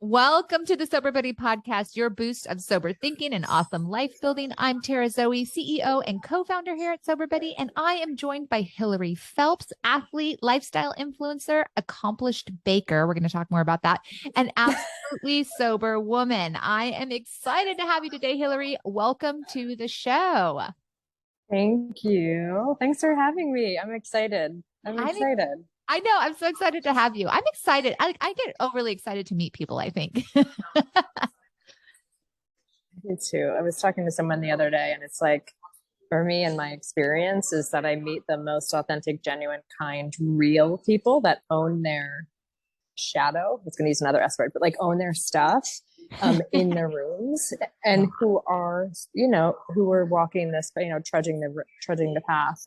Welcome to the SoberBuddy podcast, your boost of sober thinking and awesome life building. I'm Tara Zoe, CEO and co-founder here at SoberBuddy, and I am joined by Hilary Phelps, athlete, lifestyle influencer, accomplished baker. We're going to talk more about that, an absolutely sober woman. I am excited to have you today, Hilary. Welcome to the show. Thank you. Thanks for having me. I'm excited. I know. I'm so excited to have you. I'm excited. I get overly excited to meet people, I think. Me too. I was talking to someone the other day, and it's like, for me and my experience is that I meet the most authentic, genuine, kind, real people that own their shadow. I was going to use another S word, but like own their stuff in their rooms, and who are walking this, trudging the path.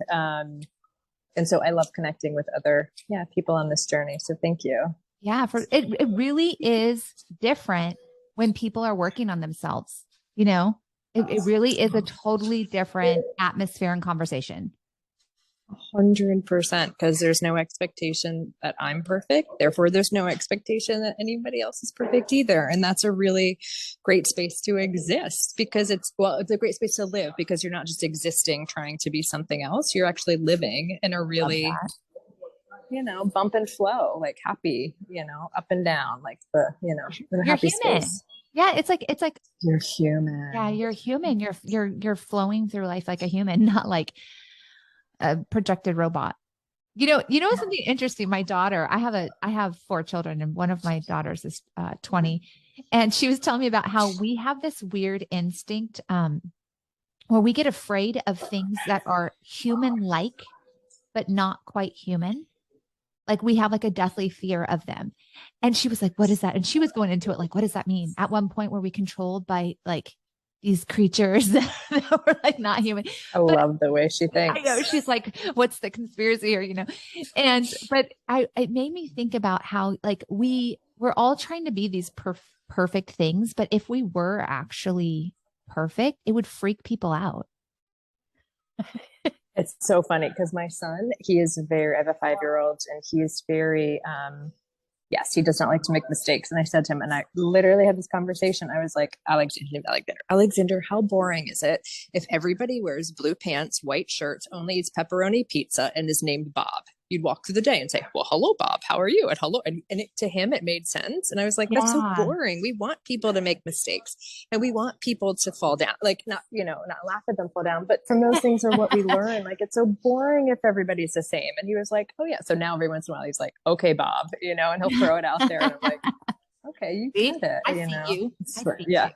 And so I love connecting with other people on this journey. So thank you. Yeah, it really is different when people are working on themselves. It really is a totally different atmosphere and conversation. 100%, because there's no expectation that I'm perfect. Therefore, there's no expectation that anybody else is perfect either. And that's a really great space to exist, because it's a great space to live, because you're not just existing trying to be something else. You're actually living in a really, bump and flow, like happy, up and down, like in a happy human. Space. Yeah, it's like you're human. Yeah, you're human. You're flowing through life like a human, not like a projected robot. Something interesting. My daughter, I have 4 children, and one of my daughters is 20. And she was telling me about how we have this weird instinct where we get afraid of things that are human-like, but not quite human. Like we have like a deathly fear of them. And she was like, what is that? And she was going into it like, what does that mean? At one point, were we controlled by like these creatures that were like not human? Love the way she thinks. I know. She's like, what's the conspiracy here? But it made me think about how like we're all trying to be these perfect things. But if we were actually perfect, it would freak people out. It's so funny because my son, I have a 5-year-old, and he is very, yes, he does not like to make mistakes. And I said to him, and I literally had this conversation. I was like, Alexander, how boring is it if everybody wears blue pants, white shirts, only eats pepperoni pizza, and is named Bob? You'd walk through the day and say, well, hello, Bob, how are you? And hello. And to him, it made sense. And I was like, that's so boring. We want people to make mistakes, and we want people to fall down, like not laugh at them fall down, but from those things are what we learn. Like, it's so boring if everybody's the same. And he was like, oh yeah. So now every once in a while he's like, okay, Bob, and he'll throw it out there. And I'm like, okay, you get it. I see you. Yeah.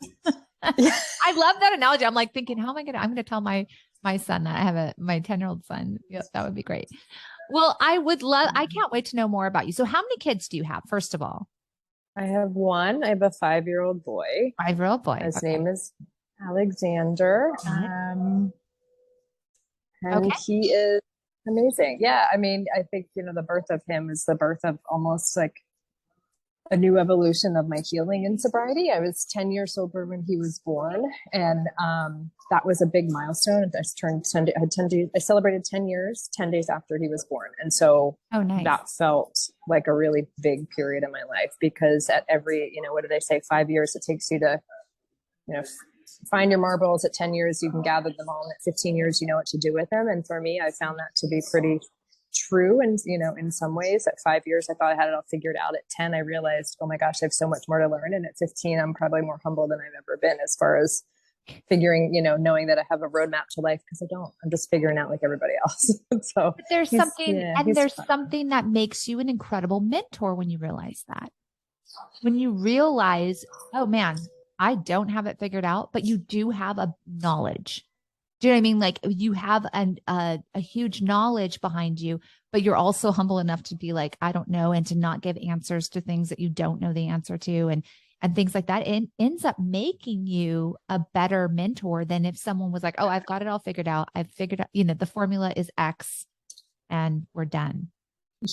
I love that analogy. I'm like thinking, I'm going to tell my son that I have my 10-year-old son. Yes, that would be great. Well, I can't wait to know more about you. So how many kids do you have, first of all? I have one. I have a 5-year-old boy. 5-year-old boy. His name is Alexander. And he is amazing. Yeah. I mean, I think, the birth of him is the birth of almost like a new evolution of my healing and sobriety. I was 10 years sober when he was born, and that was a big milestone. I celebrated 10 years, 10 days after he was born. And so that felt like a really big period in my life, because at every, what do they say, 5 years, it takes you to, find your marbles. At 10 years, you can gather them all. And at 15 years, you know what to do with them. And for me, I found that to be pretty true. And, in some ways at 5 years, I thought I had it all figured out. At 10, I realized, oh my gosh, I have so much more to learn. And at 15, I'm probably more humble than I've ever been, as far as figuring, knowing that I have a roadmap to life, because I don't. I'm just figuring out like everybody else. So but there's something that makes you an incredible mentor when you realize that. When you realize, oh man, I don't have it figured out, but you do have a knowledge. Do you know what I mean? Like you have a huge knowledge behind you, but you're also humble enough to be like, I don't know, and to not give answers to things that you don't know the answer to, and things like that. It ends up making you a better mentor than if someone was like, oh, I've got it all figured out. I've figured out, the formula is X and we're done.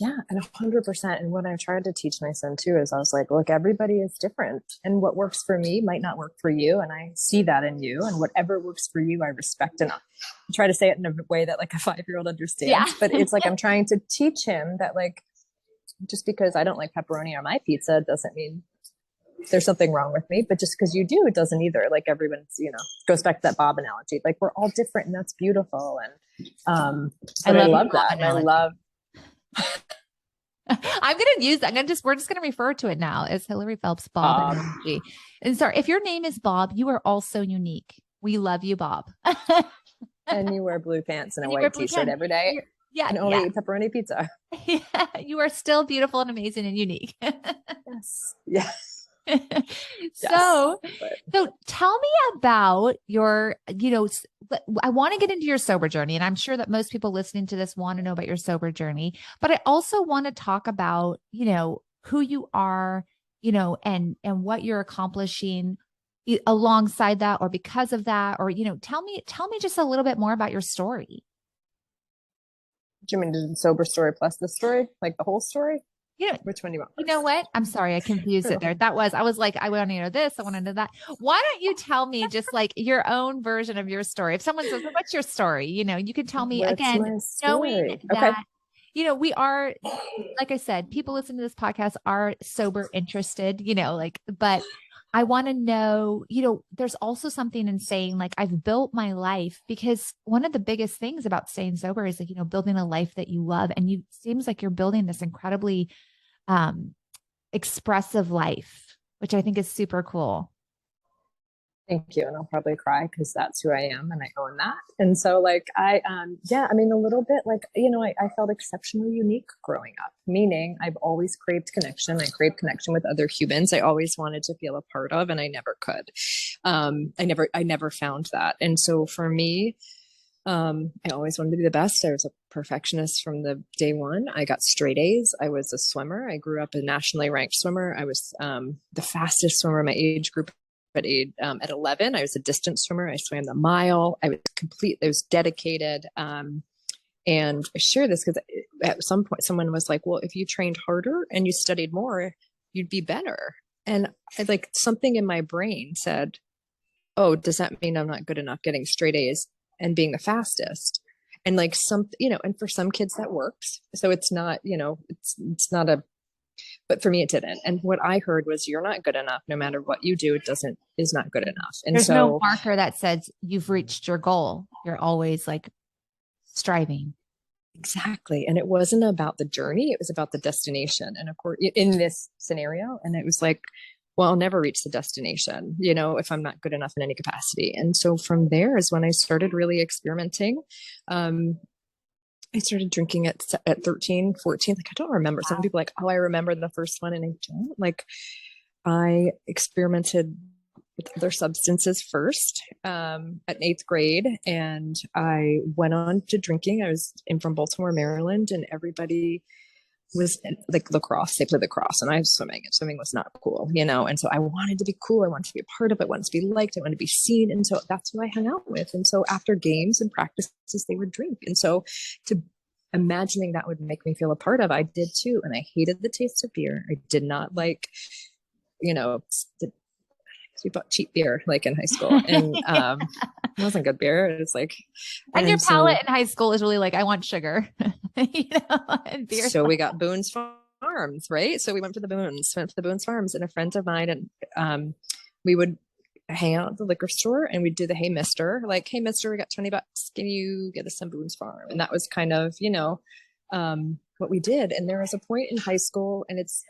Yeah, and 100%. And what I tried to teach my son too is I was like, look, everybody is different, and what works for me might not work for you. And I see that in you, and whatever works for you, I respect. And I try to say it in a way that like a 5-year-old understands. Yeah. But it's like, I'm trying to teach him that like, just because I don't like pepperoni on my pizza doesn't mean there's something wrong with me, but just because you do, it doesn't either. Like everyone's, goes back to that Bob analogy. Like we're all different and that's beautiful. And, I but I love your love Bob that. And I analogy. love, We're just going to refer to it now as Hilary Phelps Bob Bob. analogy. And sorry, if your name is Bob, you are also unique. We love you, Bob. And you wear blue pants and a And you wear white blue t-shirt pants. every day Yeah, and only yeah. eat pepperoni pizza. Yeah, you are still beautiful and amazing and unique. Yes. Yes. Yes. so, But so tell me about your, I want to get into your sober journey, and I'm sure that most people listening to this want to know about your sober journey, but I also want to talk about, who you are, and what you're accomplishing alongside that or because of that, or, tell me just a little bit more about your story. do you mean the sober story plus the story? Like the whole story? You know, Which one do you want You first? know what? I'm sorry, I confused it there. I was like, I want to know this, I want to know that. Why don't you tell me just like your own version of your story? If someone says, what's your story? You can tell me What's again, my knowing story? Okay. that, we are, like I said, people listening to this podcast are sober interested, but I want to know, there's also something in saying like, I've built my life, because one of the biggest things about staying sober is like, building a life that you love. And you seems like you're building this incredibly um, expressive life, which I think is super cool. Thank you. And I'll probably cry because that's who I am and I own that. And so like yeah, I mean a little bit like, I felt exceptionally unique growing up, meaning I've always craved connection. I craved connection with other humans. I always wanted to feel a part of, and I never could. I never found that. And so for me, I always wanted to be the best. I was a perfectionist from the day one. I got straight A's. I was a swimmer. I grew up a nationally ranked swimmer. I was the fastest swimmer in my age group at 11. I was a distance swimmer. I swam the mile. I was complete. I was dedicated. And I share this because at some point someone was like, well, if you trained harder and you studied more, you'd be better. And I like something in my brain said, oh, does that mean I'm not good enough getting straight A's and being the fastest? And like and for some kids that works. So it's not, it's not but for me it didn't. And what I heard was you're not good enough. No matter what you do, is not good enough. And There's no so marker that says you've reached your goal. You're always like striving. exactly. And it wasn't about the journey. It was about the destination. And of course, in this scenario, and it was like, well, I'll never reach the destination, if I'm not good enough in any capacity. And so from there is when I started really experimenting. I started drinking at 13, 14. Like, I don't remember. Some people like, oh, I remember the first one. And I don't. Like, I experimented with other substances first at 8th grade. And I went on to drinking. I'm from Baltimore, Maryland, and everybody was like lacrosse. They played lacrosse, and I was swimming, and swimming was not cool, And so I wanted to be cool. I wanted to be a part of it. I wanted to be liked. I wanted to be seen. And so that's who I hung out with. And so after games and practices, they would drink. And so to imagining that would make me feel a part of, I did too. And I hated the taste of beer. I did not like, we bought cheap beer like in high school, and it wasn't good beer. It was like, And your palate in high school is really like, I want sugar, and beer. So we got Boone's Farms, right? So we went to the Boone's Farms, and a friend of mine, and we would hang out at the liquor store, and we'd do the, hey mister, like, hey mister, we got $20. Can you get us some Boone's Farm? And that was kind of, what we did. And there was a point in high school, and it's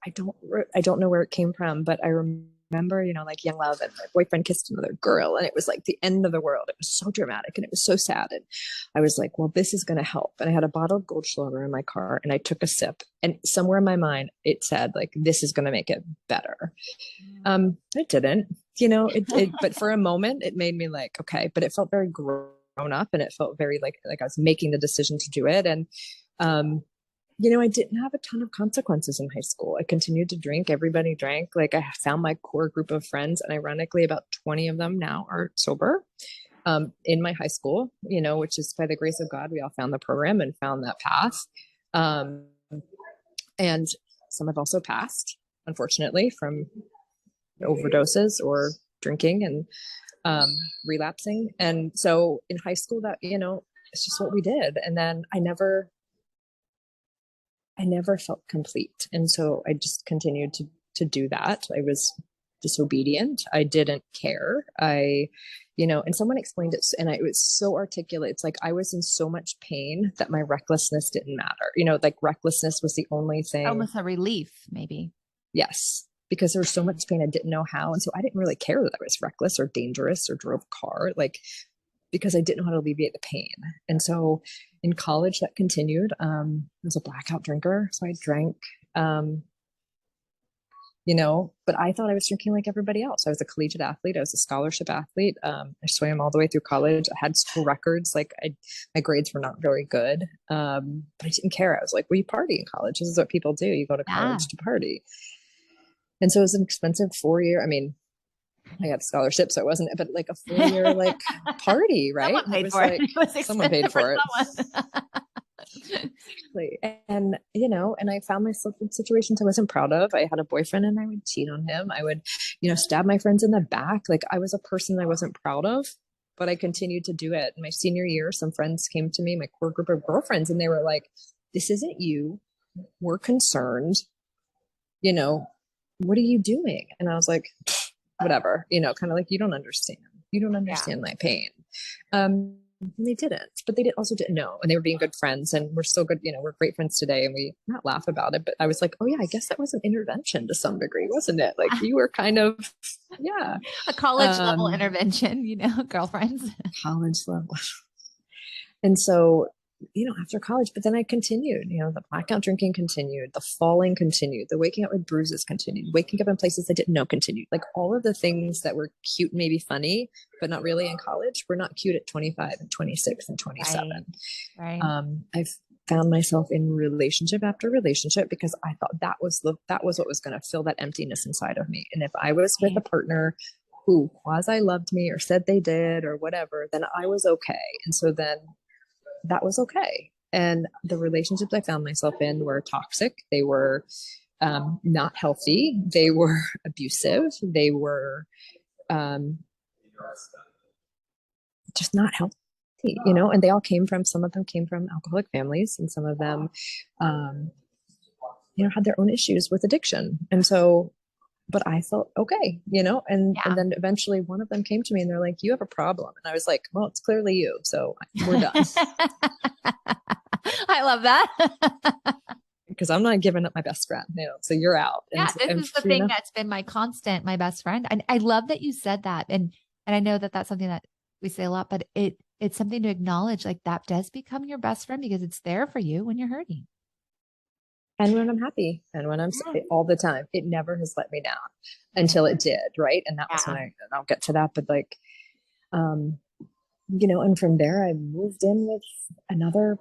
I don't know where it came from, but I remember, like young love, and my boyfriend kissed another girl, and it was like the end of the world. It was so dramatic, and it was so sad. And I was like, well, this is going to help. And I had a bottle of Goldschlager in my car, and I took a sip, and somewhere in my mind, it said like, this is going to make it better. It didn't, but for a moment it made me like, okay, but it felt very grown up, and it felt very like I was making the decision to do it. And, I didn't have a ton of consequences in high school. I continued to drink. Everybody drank. Like, I found my core group of friends, and ironically, about 20 of them now are sober in my high school, which is by the grace of God. We all found the program and found that path. And some have also passed, unfortunately, from overdoses or drinking and relapsing. And so in high school, that, it's just what we did. And then I never felt complete. And so I just continued to to do that. I was disobedient. I didn't care. And someone explained it, and it was so articulate. It's like I was in so much pain that my recklessness didn't matter. Like recklessness was the only thing. Almost a relief, maybe. Yes, because there was so much pain, I didn't know how. And so I didn't really care that I was reckless or dangerous or drove a car, because I didn't know how to alleviate the pain. And so in college, that continued. I was a blackout drinker, so I drank. But I thought I was drinking like everybody else. I was a collegiate athlete. I was a scholarship athlete. I swam all the way through college. I had school records. My grades were not very good. But I didn't care. I was like, well, you party in college. This is what people do. You go to college to party. And so it was an expensive 4-year. I mean, I got a scholarship, so it wasn't, but like a 4-year party, right? Someone paid for it. Someone paid for it. Exactly. And I found myself in situations I wasn't proud of. I had a boyfriend and I would cheat on him. I would, stab my friends in the back. Like I was a person I wasn't proud of, but I continued to do it. In my senior year, some friends came to me, my core group of girlfriends, and they were like, this isn't you. We're concerned. What are you doing? And I was like, whatever, kind of like, you don't understand. You don't understand my pain. And they didn't, but they also didn't know. And they were being good friends, and we're still good. We're great friends today, and we not laugh about it, but I was like, oh yeah, I guess that was an intervention to some degree, wasn't it? Like you were kind of, yeah. A college level intervention, girlfriends. College level. And so, after college, but then I continued, the blackout drinking continued, the falling continued, the waking up with bruises continued, waking up in places I didn't know continued. Like all of the things that were cute, maybe funny, but not really in college, were not cute at 25 and 26 and 27. Right. I've found myself in relationship after relationship because I thought that was what was going to fill that emptiness inside of me. And if I was with a partner who quasi loved me or said they did or whatever, then I was okay. And so then that was okay. And the relationships I found myself in were toxic. They were not healthy. They were abusive. They were just not healthy, and they all some of them came from alcoholic families, and some of them, had their own issues with addiction. And so, but I felt okay, and then eventually one of them came to me and they're like, you have a problem. And I was like, well, it's clearly you. So we're done. I love that. Because I'm not giving up my best friend, so you're out. Yeah, this is the thing that's been my constant, my best friend. And I love that you said that. And I know that that's something that we say a lot, but it's something to acknowledge, like that does become your best friend because it's there for you when you're hurting. And when I'm happy and when I'm all the time, it never has let me down until it did. Right. And that was when I'll get to that. But and from there, I moved in with another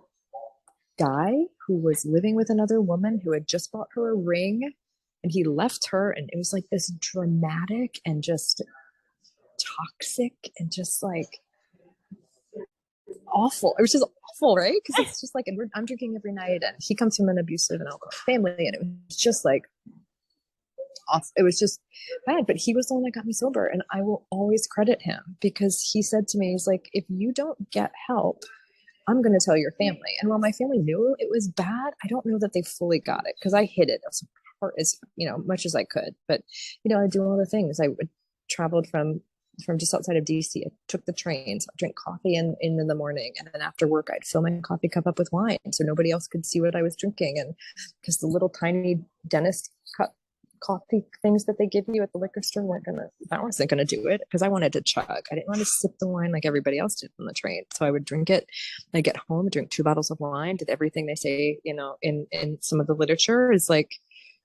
guy who was living with another woman who had just bought her a ring, and he left her. And it was like this dramatic and just toxic and just like awful. It was just awful, right? Because it's just like, I'm drinking every night, and he comes from an abusive and alcoholic family, and it was just like awful. It was just bad. But he was the one that got me sober, and I will always credit him because he said to me, he's like, if you don't get help, I'm going to tell your family. And while my family knew it was bad, I don't know that they fully got it because I hid it as much as I could. But I do all the things. I traveled from just outside of DC. I took the trains. I drank coffee in the morning, and then after work, I'd fill my coffee cup up with wine so nobody else could see what I was drinking. And because the little tiny dentist cup coffee things that they give you at the liquor store wasn't gonna do it because I wanted to chug. I didn't want to sip the wine like everybody else did on the train. So I would drink it. I get home, drink 2 bottles of wine, did everything they say, in some of the literature is like,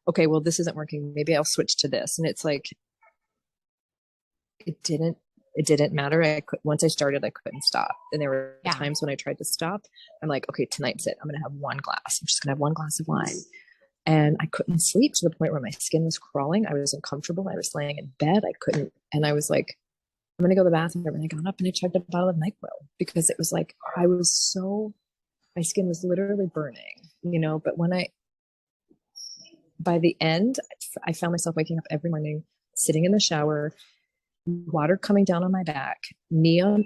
okay, well, this isn't working. Maybe I'll switch to this. And it's like, it didn't matter. Once I started, I couldn't stop. And there were times when I tried to stop. I'm like, okay, tonight's it. I'm going to have one glass. I'm just going to have one glass of wine. And I couldn't sleep to the point where my skin was crawling. I was uncomfortable. I was laying in bed. I couldn't. And I was like, I'm going to go to the bathroom. And I got up and I chugged a bottle of NyQuil because it was like, my skin was literally burning, but by the end, I found myself waking up every morning, sitting in the shower, water coming down on my back,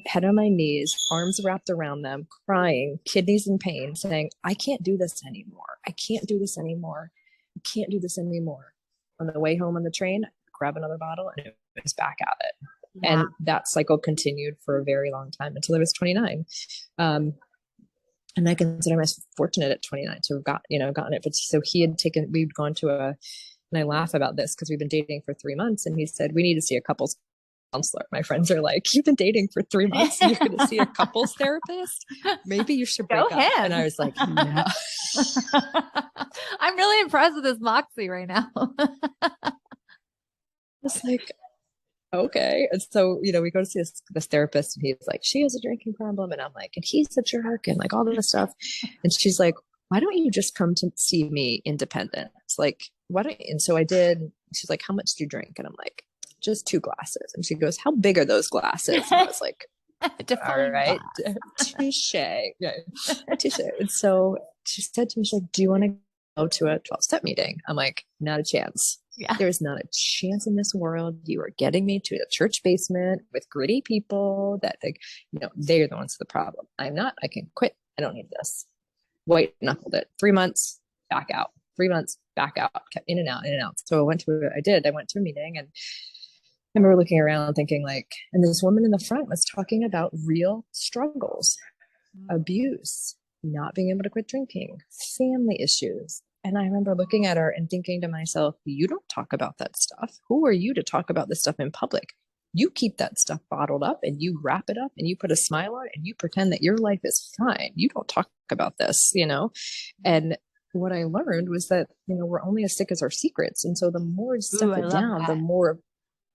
head on my knees, arms wrapped around them, crying, kidneys in pain, saying, I can't do this anymore. I can't do this anymore. I can't do this anymore. On the way home on the train, grab another bottle, and it was back at it. Wow. And that cycle continued for a very long time until I was 29. And I consider myself fortunate at 29 to have gotten it. But so we'd gone to and I laugh about this because we've been dating for 3 months. And he said, we need to see a couples counselor. My friends are like, you've been dating for 3 months and you're going to see a couples therapist? Maybe you should break up. And I was like, no. I'm really impressed with this moxie right now. It's like, okay. And so, we go to see this therapist and he's like, she has a drinking problem. And I'm like, and he's a jerk and like all this stuff. And she's like, why don't you just come to see me independent? It's like, why don't you? And so I did. She's like, how much do you drink? And I'm like, just 2 glasses. And she goes, how big are those glasses? And I was like, all right, touche. Yeah, touche. And so she said to me, she's like, do you want to go to a 12-step meeting? I'm like, not a chance. Yeah. There's not a chance in this world. You are getting me to a church basement with gritty people that they're the ones with the problem. I'm not. I can quit. I don't need this. White knuckled it. 3 months, back out. 3 months, back out. Kept in and out, in and out. So I went to a meeting, and I remember looking around thinking and this woman in the front was talking about real struggles, abuse, not being able to quit drinking, family issues. And I remember looking at her and thinking to myself, you don't talk about that stuff. Who are you to talk about this stuff in public? You keep that stuff bottled up and you wrap it up and you put a smile on it and you pretend that your life is fine. You don't talk about this, And what I learned was that, we're only as sick as our secrets. And so the more you stuff it down, the more,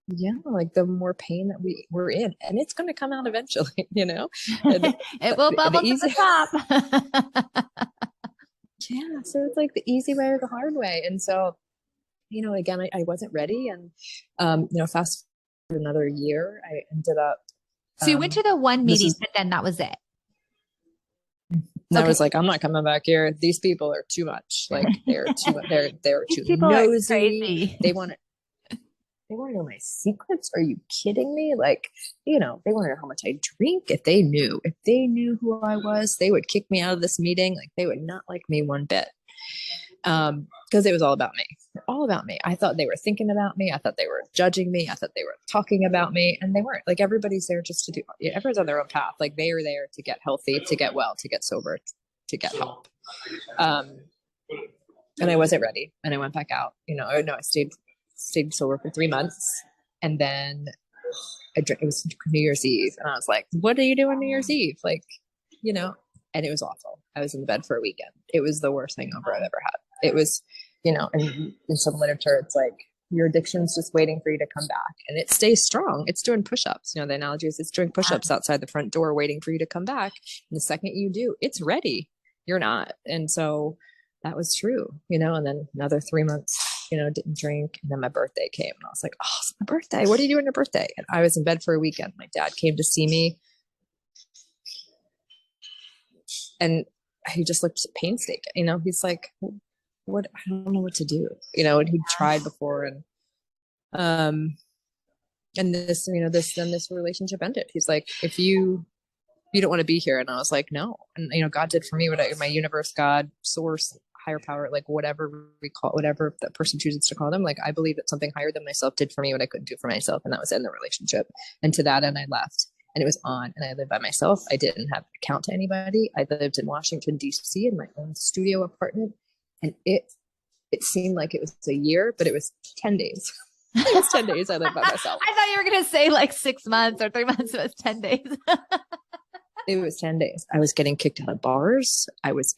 the more pain that we're in. And it's going to come out eventually, And it will bubble to the top. Yeah. So it's like the easy way or the hard way. And so, again, I wasn't ready. And, fast forward another year, I ended up. So you went to the one meeting, but then that was it. And I was like, I'm not coming back here. These people are too much. Like they're too nosy. They want to know my secrets. Are you kidding me? They want to know how much I drink. If they knew who I was, they would kick me out of this meeting. They would not like me one bit. Because it was all about me. I thought they were thinking about me. I thought they were judging me. I thought they were talking about me, and they weren't. Everybody's there just to everyone's on their own path. They are there to get healthy, to get well, to get sober, to get help. And I wasn't ready, and I went back out. I stayed sober for 3 months, and then it was New Year's Eve, and I was like, what do you do on New Year's Eve? And it was awful. I was in the bed for a weekend. It was the worst hangover I've ever had. It was, and in some literature, it's like your addiction's just waiting for you to come back, and it stays strong. It's doing push-ups. The analogy is it's doing push-ups outside the front door, waiting for you to come back. And the second you do, it's ready. You're not. And so that was true, and then another 3 months, didn't drink. And then my birthday came, and I was like, oh, it's my birthday. What are you doing on your birthday? And I was in bed for a weekend. My dad came to see me, and he just looked painstaking. He's like, what? I don't know what to do. And he tried before, and this relationship ended. He's like, if you don't want to be here. And I was like, no. And, God did for me what my universe, God, source, higher power, whatever we call it, whatever that person chooses to call them. I believe that something higher than myself did for me what I couldn't do for myself. And that was in the relationship. And to that end, I left. And it was on, and I lived by myself. I didn't have an account to anybody. I lived in Washington, D.C. in my own studio apartment. And it seemed like it was a year, but it was 10 days. It was 10 days I lived by myself. I thought you were going to say 6 months or 3 months. It was 10 days. It was 10 days. I was getting kicked out of bars. I was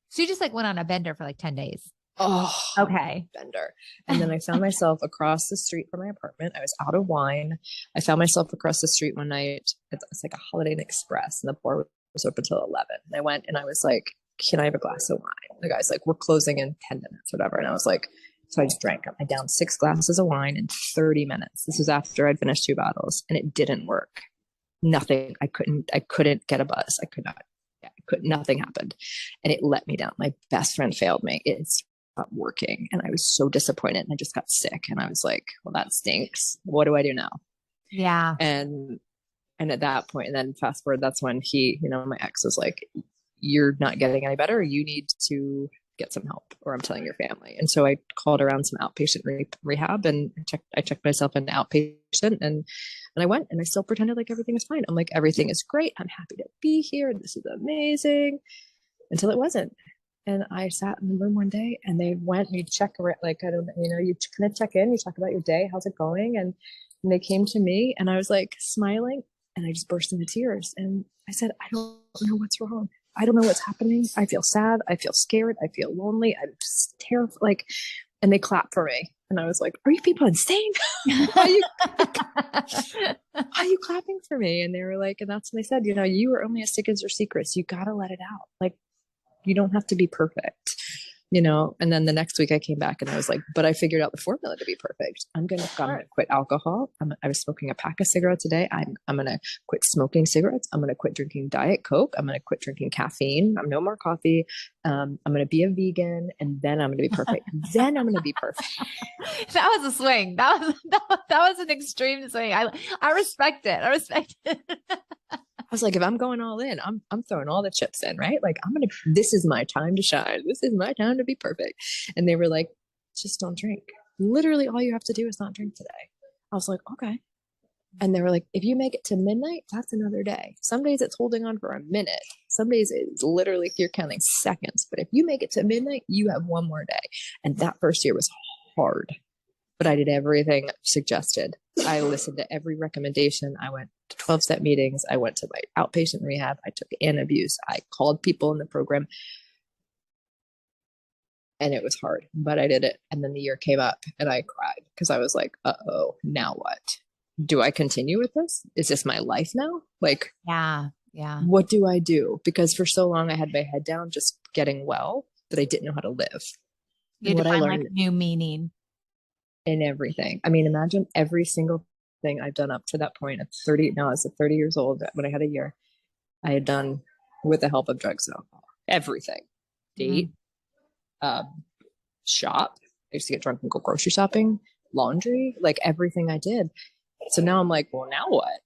So you just went on a bender for 10 days. Oh, okay. Bender. And then I found myself across the street from my apartment. I was out of wine. I found myself across the street one night. It's like a Holiday Inn Express, and the bar was open till 11. And I went and I was like, can I have a glass of wine? The guy's like, we're closing in 10 minutes, whatever. And I was like, so I just drank them. I downed 6 glasses of wine in 30 minutes. This was after I'd finished 2 bottles, and it didn't work. Nothing. I couldn't get a buzz. Nothing happened. And it let me down. My best friend failed me. It's not working. And I was so disappointed, and I just got sick. And I was like, well, that stinks. What do I do now? Yeah. And at that point, and then fast forward, that's when he, my ex was like, you're not getting any better. You need to get some help or I'm telling your family. And so I called around some outpatient rehab and I checked myself into outpatient and I went and I still pretended like everything was fine. I'm like, everything is great. I'm happy to be here. This is amazing, until it wasn't. And I sat in the room one day and they went and you check, like, I don't, you kind of check in, you talk about your day, how's it going? And they came to me and I was like smiling and I just burst into tears. And I said, I don't know what's wrong. I don't know what's happening. I feel sad. I feel scared. I feel lonely. I'm just terrified. Like, and they clapped for me. And I was like, are you people insane? Why are you clapping for me? And they were like, and that's when they said, you are only as sick as your secrets. You got to let it out. Like, you don't have to be perfect, and then the next week I came back and I was like, but I figured out the formula to be perfect. I'm going to quit alcohol. I was smoking a pack of cigarettes a day. I'm going to quit smoking cigarettes. I'm going to quit drinking Diet Coke. I'm going to quit drinking caffeine. I'm no more coffee. I'm going to be a vegan and then I'm going to be perfect. Then I'm going to be perfect. That was a swing. That was an extreme swing. I respect it. I respect it. I was like, if I'm going all in, I'm throwing all the chips in, right? Like this is my time to shine. This is my time to be perfect. And they were like, just don't drink. Literally all you have to do is not drink today. I was like, okay. And they were like, if you make it to midnight, that's another day. Some days it's holding on for a minute. Some days it's literally you're counting seconds. But if you make it to midnight, you have one more day. And that first year was hard. But I did everything suggested. I listened to every recommendation. I went to 12-step meetings. I went to my outpatient rehab. I took antabuse. I called people in the program. And it was hard, but I did it. And then the year came up and I cried because I was like, uh-oh, now what? Do I continue with this? Is this my life now? Like, yeah. What do I do? Because for so long I had my head down just getting well, but I didn't know how to live. You had to find like new meaning in everything. I mean, imagine every single thing I've done up to that point at 30. Now I was 30 years old when I had a year. I had done with the help of drugs and alcohol. Everything. Date, shop. I used to get drunk and go grocery shopping, laundry, like everything I did. So now I'm like, well, now what?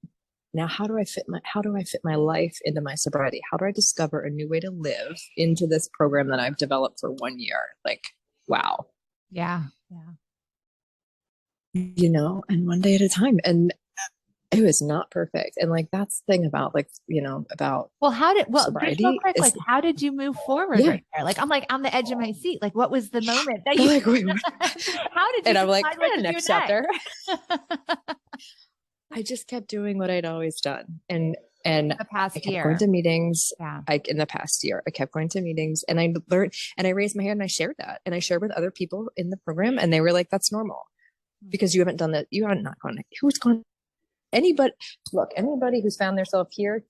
Now how do I fit my life into my sobriety? How do I discover a new way to live into this program that I've developed for 1 year? Like, wow. Yeah. And one day at a time. And it was not perfect. And like, that's the thing about about sobriety. Real quick, like, how did you move forward right there? Like, I'm like on the edge of my seat. Like, what was the moment that you, like, wait, how did you, and I'm like, next chapter. I just kept doing what I'd always done. And the past I kept going to meetings. Yeah. In the past year, I kept going to meetings and I learned and I raised my hand and I shared that. And I shared with other people in the program and they were like, that's normal because you haven't done that. You haven't not gone. Who's gone? Anybody who's found themselves here,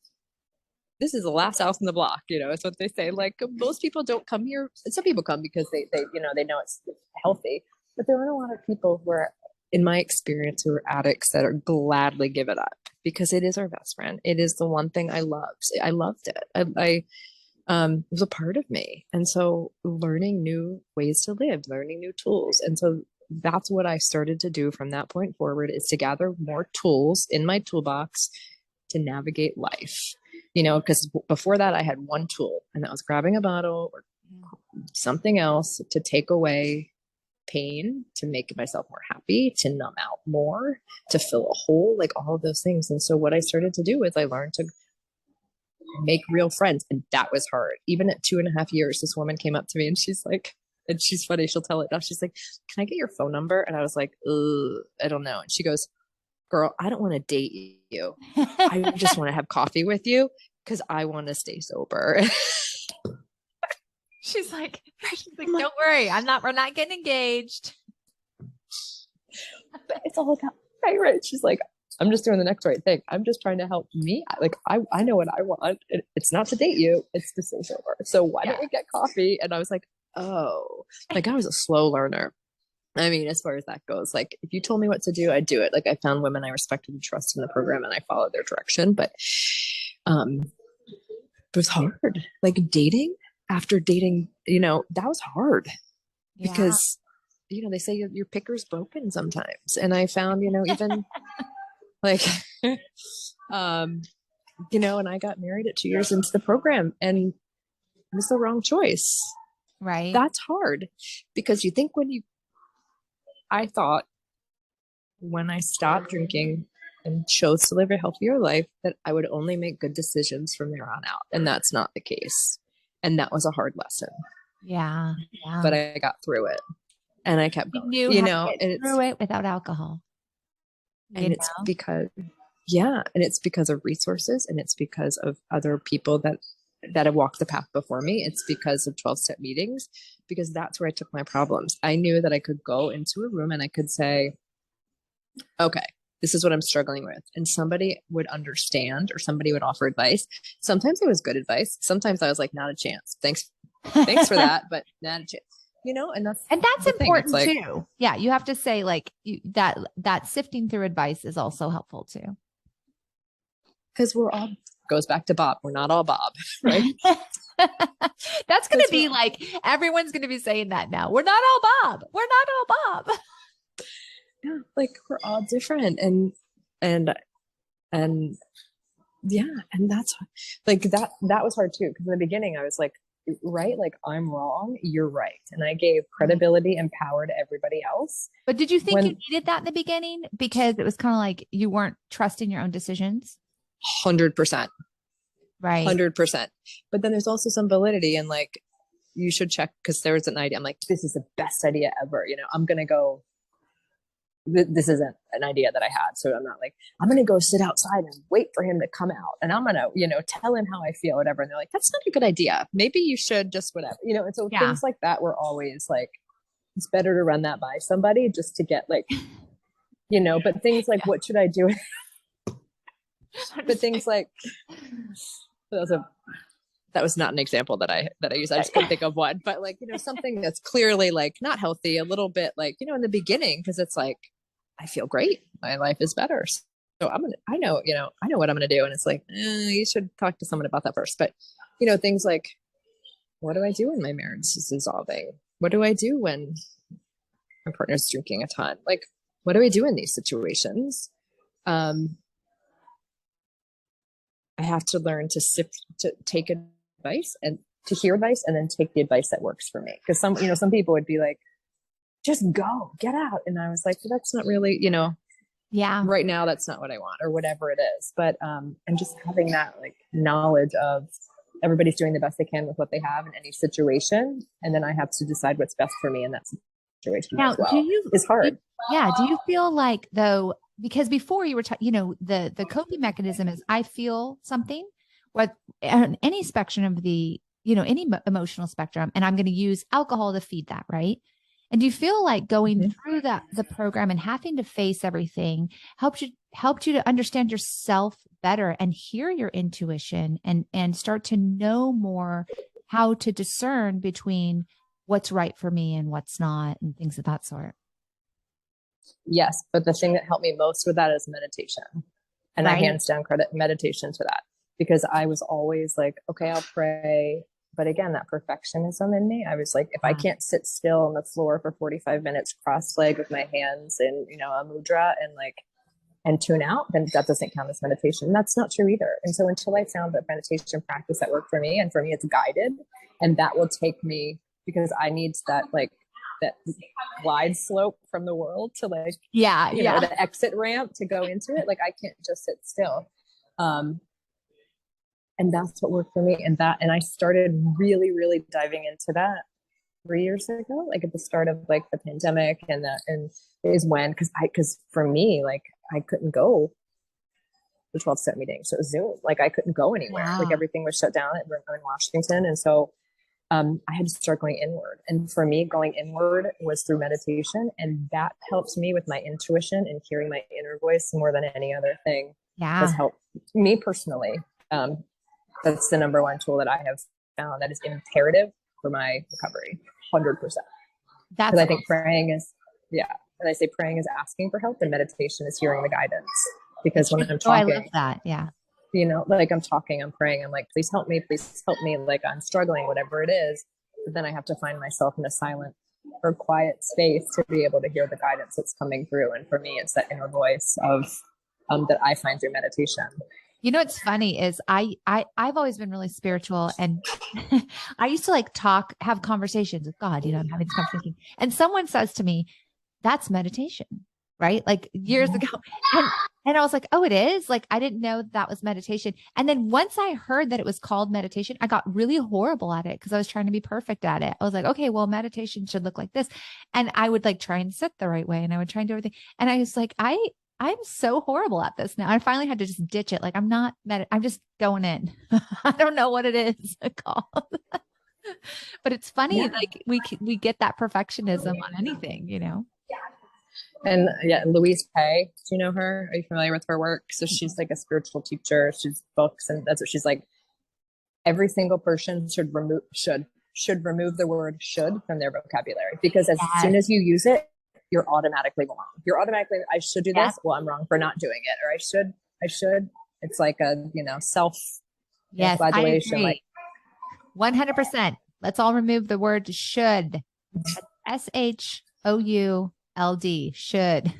this is the last house in the block, it's what they say. Like most people don't come here. Some people come because they know it's healthy, but there are a lot of people who are, in my experience, who are addicts that are gladly give it up because it is our best friend. It is the one thing I loved. I loved it. It was a part of me. And so learning new ways to live, learning new tools. And so that's what I started to do from that point forward, is to gather more tools in my toolbox to navigate life, because before that I had one tool and that was grabbing a bottle or something else to take away pain, to make myself more happy, to numb out more, to fill a hole, like all of those things. And so what I started to do is I learned to make real friends. And that was hard. Even at 2.5 years, this woman came up to me and she's like, and she's funny, she'll tell it now. She's like, can I get your phone number? And I was like, I don't know. And she goes, girl, I don't want to date you. I just want to have coffee with you because I want to stay sober. She's like, don't worry. We're not getting engaged. But it's all about right. She's like, I'm just doing the next right thing. I'm just trying to help me. Like, I know what I want. It's not to date you. It's to stay sober. So why don't we get coffee? And I was like, oh, like I was a slow learner. I mean, as far as that goes, like if you told me what to do, I'd do it. Like I found women I respected and trusted in the program and I followed their direction. But it was hard. Like after dating, that was hard because, they say your picker's broken sometimes. And I found, even like, and I got married at 2 years into the program and it was the wrong choice. Right. That's hard because you think I thought when I stopped drinking and chose to live a healthier life that I would only make good decisions from there on out. And that's not the case. And that was a hard lesson, Yeah. but Yeah. I got through it and I kept You going, knew you how to know, get through it without alcohol. and it's because, yeah, and it's because of resources, and it's because of other people that have walked the path before me. It's because of 12-step meetings, because that's where I took my problems. I knew that I could go into a room and I could say, okay, this is what I'm struggling with. And somebody would understand, or somebody would offer advice. Sometimes it was good advice. Sometimes I was like, not a chance. Thanks for that, but not a chance. And that's the thing. It's important like, too. Yeah, you have to say like that sifting through advice is also helpful too. because goes back to Bob. We're not all Bob, right? That's going to be like, everyone's going to be saying that now. We're not all Bob. We're not all Bob. Yeah, like we're all different, and yeah, and that's like that was hard too, because in the beginning I was like, right, like I'm wrong, you're right, and I gave credibility and power to everybody else. But did you think you needed that in the beginning, because it was kind of like you weren't trusting your own decisions? 100%. Right. 100%. But then there's also some validity, and like, you should check, because there was an idea, I'm like, this is the best idea ever, I'm gonna go, this isn't an idea that I had. So I'm not like, I'm going to go sit outside and wait for him to come out, and I'm going to, tell him how I feel, whatever. And they're like, that's not a good idea. Maybe you should just whatever, and so things like that were always like, it's better to run that by somebody just to get like, but things like, what should I do? But things like, that was not an example that I used. I just couldn't think of one, but like, something that's clearly like not healthy, a little bit like, in the beginning, because it's like, I feel great. My life is better. So I know what I'm going to do. And it's like, you should talk to someone about that first. But, things like, what do I do when my marriage is dissolving? What do I do when my partner's drinking a ton? Like, what do I do in these situations? I have to learn to take advice and to hear advice, and then take the advice that works for me. Because some people would be like, just go, get out. And I was like, well, that's not really, right now, that's not what I want, or whatever it is. But, and just having that like knowledge of everybody's doing the best they can with what they have in any situation. And then I have to decide what's best for me in that situation as well. It's hard. Do you feel like, though, because before you were talking, the coping mechanism is, I feel something, what on any spectrum of the, any emotional spectrum, and I'm going to use alcohol to feed that. Right. And do you feel like going through the program and having to face everything helped you to understand yourself better and hear your intuition and start to know more how to discern between what's right for me and what's not, and things of that sort? Yes. But the thing that helped me most with that is meditation. And I hands down credit meditation to that, because I was always like, okay, I'll pray. But again, that perfectionism in me, I was like, if I can't sit still on the floor for 45 minutes, cross-legged with my hands in, a mudra, and tune out, then that doesn't count as meditation. And that's not true either. And so until I found a meditation practice that worked for me, and for me, it's guided, and that will take me, because I need that glide slope from the world to the exit ramp to go into it. Like, I can't just sit still. And that's what worked for me. And I started really, really diving into that 3 years ago, like at the start of like the pandemic, and is when, because for me, like, I couldn't go to 12-step meetings. So it was Zoom. Like, I couldn't go anywhere. Wow. Like, everything was shut down in Washington. And so I had to start going inward. And for me, going inward was through meditation. And that helped me with my intuition and hearing my inner voice more than any other thing has helped me personally. That's the number one tool that I have found that is imperative for my recovery. 100%. Because I think praying is, and I say praying is asking for help, and meditation is hearing the guidance. Because when I'm talking, I love that. Yeah. Like I'm talking, I'm praying, I'm like, please help me, like I'm struggling, whatever it is. But then I have to find myself in a silent or quiet space to be able to hear the guidance that's coming through. And for me, it's that inner voice of that I find through meditation. You know what's funny is I've always been really spiritual, and I used to like have conversations with God, I'm having this conversation. And someone says to me, that's meditation, right? Like years ago. And I was like, oh, it is? Like I didn't know that was meditation. And then once I heard that it was called meditation, I got really horrible at it because I was trying to be perfect at it. I was like, okay, well, meditation should look like this. And I would like try and sit the right way, and I would try and do everything. And I was like, I'm so horrible at this now. I finally had to just ditch it. Like I'm just going in. I don't know what it is called. But it's funny, Yeah. like we get that perfectionism on anything, And yeah, Louise Hay, do you know her? Are you familiar with her work? So she's like a spiritual teacher. She's books, and that's what she's like. Every single person should remove the word should from their vocabulary, because as Yes. soon as you use it, you're automatically wrong. You're automatically, I should do Yes. this. Well, I'm wrong for not doing it. Or I should. It's like a, self Yes, I flagellation. agree. Like 100%. Let's all remove the word should. SHOULD, should.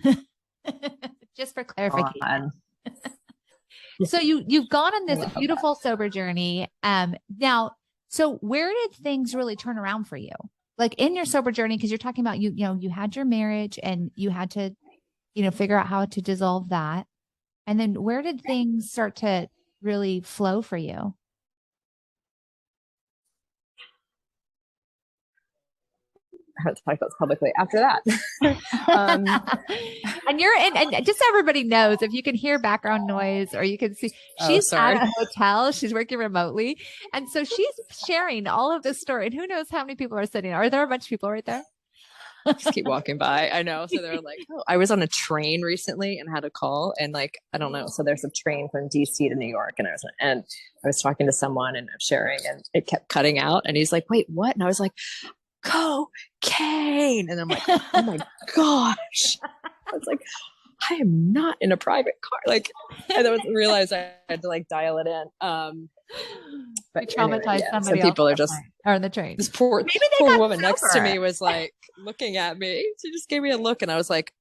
Just for clarification. So you've gone on this beautiful sober journey. Now, so where did things really turn around for you? Like in your sober journey, because you're talking about you had your marriage and you had to, figure out how to dissolve that. And then where did things start to really flow for you? I haven't talked about this publicly after that. And you're in, and just so everybody knows, if you can hear background noise or you can see, she's at a hotel, she's working remotely. And so she's sharing all of this story. And who knows how many people are sitting? Are there a bunch of people right there? Just keep walking by. I know. So they're like, oh, I was on a train recently and had a call, and like, I don't know. So there's a train from DC to New York, and I was talking to someone and I'm sharing, and it kept cutting out. And he's like, wait, what? And I was like, cocaine. And I'm like, oh my gosh. I was like, I am not in a private car. Like, I realized I had to like dial it in. But traumatized anyway, somebody. So people are just on the train. This poor woman next to me was like looking at me. She just gave me a look, and I was like,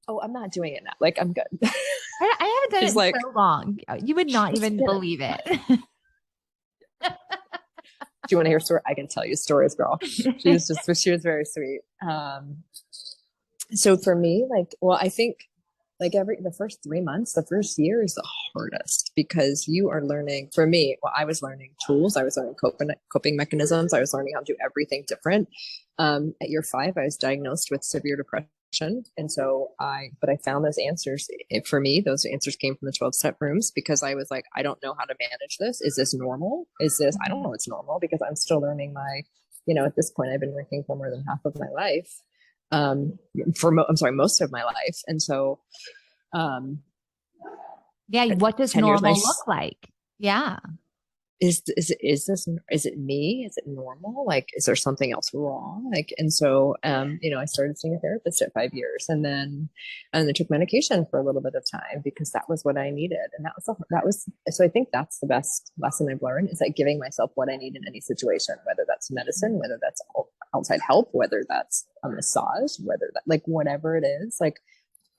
"Oh, I'm not doing it now. Like, I'm good." I haven't done it in so long. You would not even believe it. Do you want to hear a story? I can tell you stories, girl. She was very sweet. So for me, I think the first 3 months, the first year is the hardest, because you are learning. For me, I was learning tools. I was learning coping mechanisms. I was learning how to do everything different. At year 5, I was diagnosed with severe depression. And so I found those answers. For me, those answers came from the 12-step rooms, because I was like, I don't know how to manage this. Is this normal? I don't know it's normal, because I'm still learning at this point, I've been drinking for more than half of my life. Most of my life. And so, what does normal look like? Yeah. Is it me? Is it normal? Like, is there something else wrong? Like, and so, I started seeing a therapist at 5 years, and then I took medication for a little bit of time, because that was what I needed. And so I think that's the best lesson I've learned, is like giving myself what I need in any situation, whether that's medicine, whether that's outside help, whether that's a massage, whether that, like, whatever it is, like,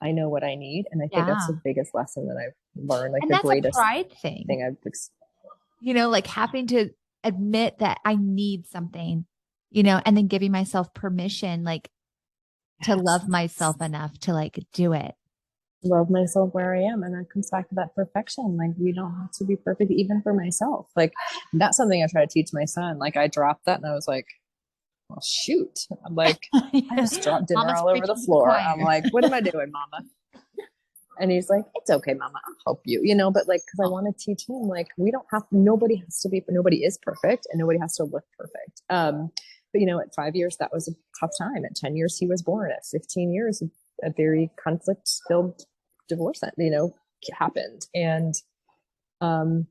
I know what I need. And I think that's the biggest lesson that I've learned. Like, and the greatest pride thing I've like having to admit that I need something, and then giving myself permission, like, to love myself enough to like do it. Love myself where I am. And that comes back to that perfection. Like, we don't have to be perfect, even for myself. Like, that's something I try to teach my son. Like, I dropped that and I was like, well, shoot. I'm like, I just dropped dinner all over the floor. I'm like, what am I doing, mama? And he's like, it's okay, mama, I'll help you, but like, cause I want to teach him, like, nobody is perfect, and nobody has to look perfect. But at 5 years, that was a tough time. At 10 years, he was born. At 15 years, a very conflict filled divorce, happened. And, it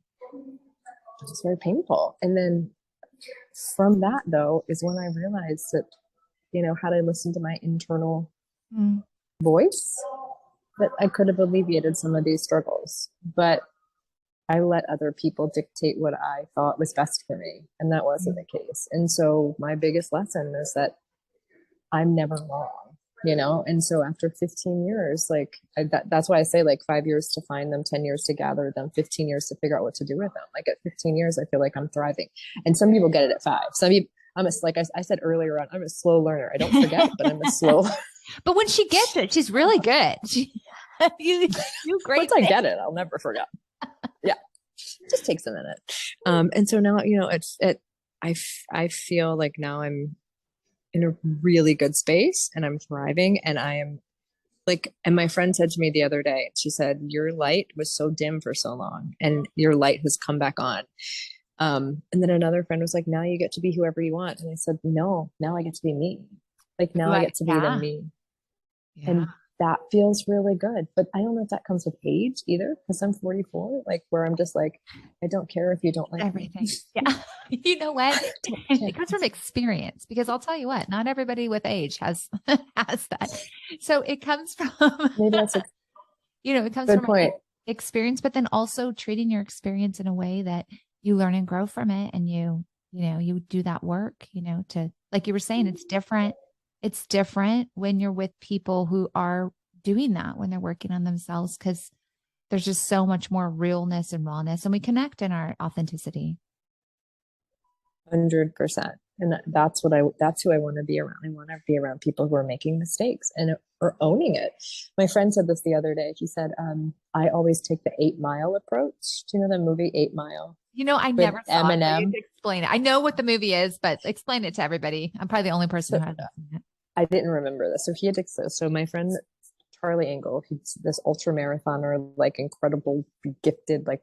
was very painful. And then from that, though, is when I realized that, how to listen to my internal voice, that I could have alleviated some of these struggles, but I let other people dictate what I thought was best for me. And that wasn't the case. And so my biggest lesson is that I'm never wrong. And so after 15 years, like that's why I say like 5 years to find them, 10 years to gather them, 15 years to figure out what to do with them. Like at 15 years, I feel like I'm thriving. And some people get it at 5. Some people, like I said earlier on, I'm a slow learner. I don't forget, but I'm a slow. But when she gets it, she's really good. You do great. Once I get it, I'll never forget. Yeah. It just takes a minute. And so now, I feel like now I'm in a really good space and I'm thriving, and I am like, and my friend said to me the other day, she said, your light was so dim for so long and your light has come back on. And then another friend was like, now you get to be whoever you want. And I said, no, now I get to be me. Like now I get to be the me. Yeah. And that feels really good. But I don't know if that comes with age either, because I'm 44, like where I'm just like, I don't care if you don't like everything. Me. Yeah. You know what? It comes from experience, because I'll tell you what, not everybody with age has that. So it comes from maybe that's it comes good from point. Experience, but then also treating your experience in a way that you learn and grow from it, and you do that work, to, like you were saying, it's different. It's different when you're with people who are doing that, when they're working on themselves, because there's just so much more realness and rawness, and we connect in our authenticity. 100%. And that's who I want to be around. I want to be around people who are making mistakes and are owning it. My friend said this the other day. He said, I always take the 8 Mile approach. Do you know the movie 8 Mile? I never saw it. So you explain it. I know what the movie is, but explain it to everybody. I'm probably the only person who hasn't seen it. I didn't remember this. So my friend Charlie Engel, he's this ultra marathoner, like incredible, gifted, like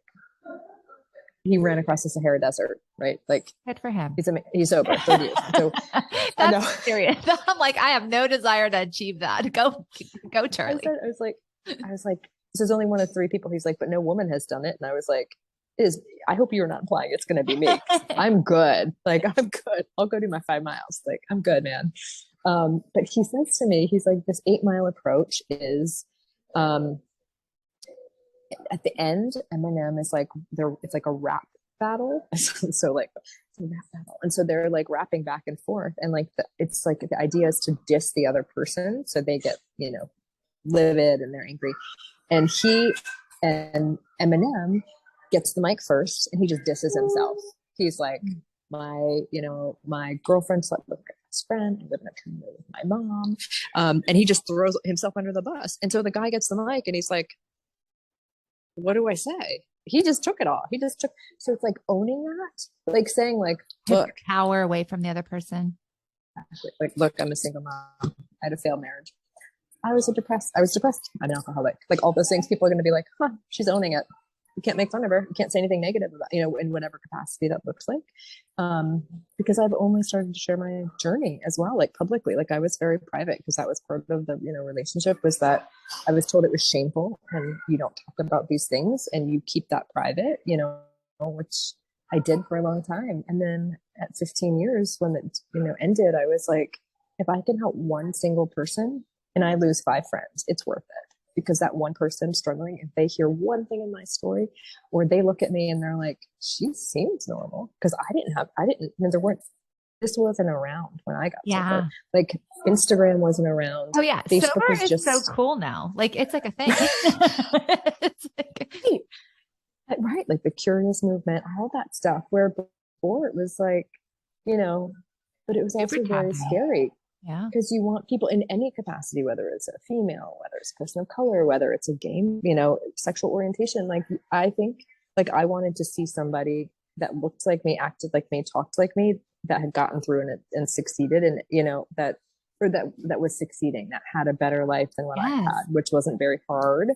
he ran across the Sahara Desert, right? Like good for him. He's sober 30 years. So that's serious. I'm like, I have no desire to achieve that. Go, Charlie. I was like, this is only one of 3 people. He's like, but no woman has done it. And I was like, I hope you're not implying it's going to be me. I'm good. Like, I'm good. I'll go do my 5 miles. Like, I'm good, man. But he says to me, he's like, this 8 Mile approach is, at the end, Eminem is like, it's like a rap battle. So like, it's a rap battle. And so they're like rapping back and forth. And like, it's like the idea is to diss the other person. So they get, livid and they're angry. And Eminem gets the mic first and he just disses himself. He's like, my girlfriend slept with my best friend. I live in a condo with my mom. And he just throws himself under the bus. And so the guy gets the mic and he's like, what do I say? He just took it all. So it's like owning that, like saying like, look, power away from the other person. Like, look, I'm a single mom. I had a failed marriage. I was depressed. I'm an alcoholic. Like all those things, people are going to be like, she's owning it. You can't make fun of her. You can't say anything negative about, in whatever capacity that looks like. Because I've only started to share my journey as well, like publicly. Like I was very private because that was part of the, relationship, was that I was told it was shameful and you don't talk about these things and you keep that private, which I did for a long time. And then at 15 years when it, ended, I was like, if I can help one single person and I lose 5 friends, it's worth it. Because that one person struggling, if they hear one thing in my story, or they look at me and they're like, she seems normal. Because this wasn't around when I got sober. Like Instagram wasn't around. Oh yeah. Facebook sober is just so cool now. Like it's like a thing. It's like... Right. Like the curious movement, all that stuff, where before it was like, but it was also very scary. Yeah. Because you want people in any capacity, whether it's a female, whether it's a person of color, whether it's a gay, sexual orientation. Like, I think, like, I wanted to see somebody that looked like me, acted like me, talked like me, that had gotten through and succeeded, and, that was succeeding, that had a better life than what I had, which wasn't very hard.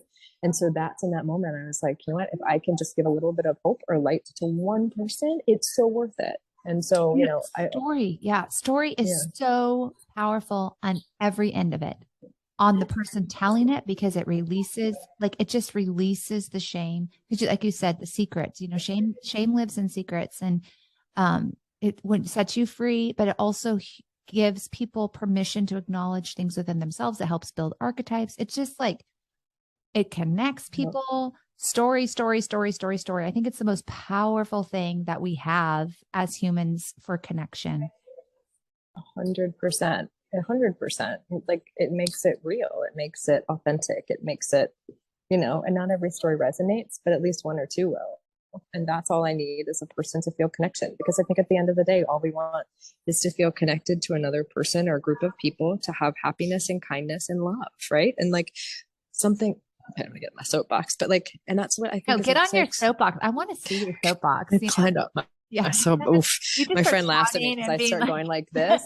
And so that's in that moment, I was like, you know what, if I can just give a little bit of hope or light to one person, it's so worth it. And so, story is so powerful on every end of it, on the person telling it, because it releases the shame. Because like you said, the secrets, shame lives in secrets, and it sets you free, but it also gives people permission to acknowledge things within themselves. It helps build archetypes. It's just like, it connects people. Story. I think it's the most powerful thing that we have as humans for connection. 100%. 100%. Like it makes it real. It makes it authentic. It makes it, and not every story resonates, but at least one or two will. And that's all I need is a person to feel connection. Because I think at the end of the day, all we want is to feel connected to another person or a group of people, to have happiness and kindness and love, right? And like something, I don't want to get in my soapbox, but like, and that's what I think. No, get on your soapbox. I want to see your soapbox. I climbed up my soap. Oof. My friend laughs at me because I start going like this.